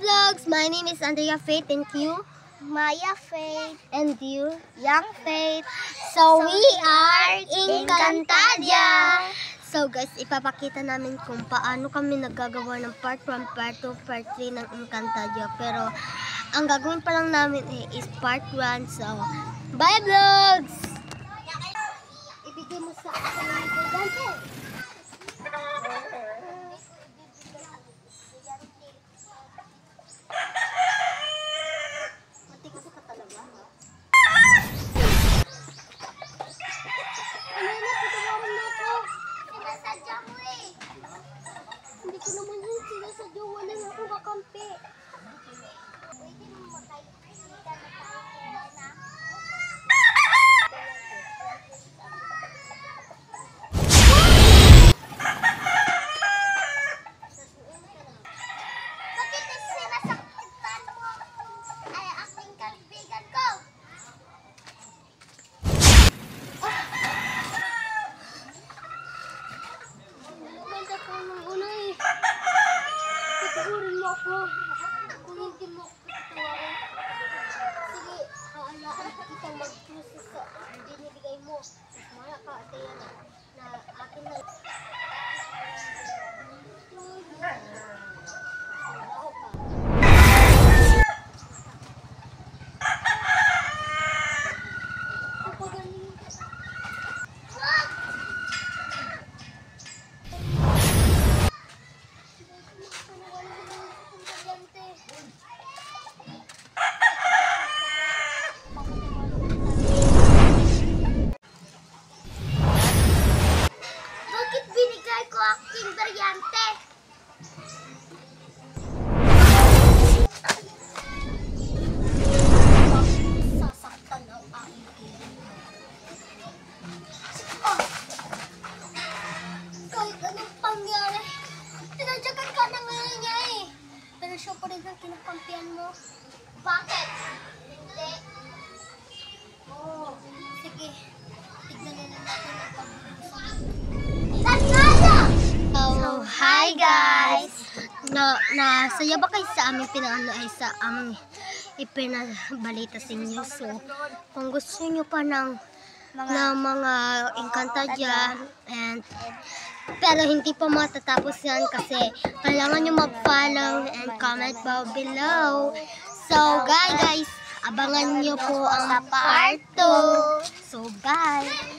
Vlogs! My name is Andrea Faith and you? Maya Faith. And you? Young Faith. So we are Encantadia! So guys, ipapakita namin kung paano kami naggagawa ng part 1, part 2, part 3 ng Encantadia. Pero ang gagawin pa lang namin is part 1. So, bye vlogs! Ibigay mo sa akin ng estudyante. Hindi ko naman yun sinasadya. Wala na akong kakampi. Pwede mo makaibigan na tayo na. Bakit sinasaktan mo ay aking kaibigan ko? Maganda ka ng unay. Patuloy mo ako. Kung hindi mo ako patuloy. Sige, haalaan kitang mag-process sa binibigay mo. Maya ka, ate yan na akin na. Bakit binigay ko aking baryante? Sasaktan ang aking kahit anong pangyari, tinadyakan ka na ngayon niya eh. Pero siya pa rin ang kinakampihan mo. Bakit? Hindi. Oo. Sige, tignan na lang natin ang pag-uusap. So, hi guys! Nasaya ba kayo sa aming sa aming ipinabalita sa inyo? So, kung gusto nyo pa ng mga Encantadia pero hindi pa matatapos yan kasi kailangan nyo mag-follow and comment below. So, guys, abangan nyo po ang part 2. So, bye!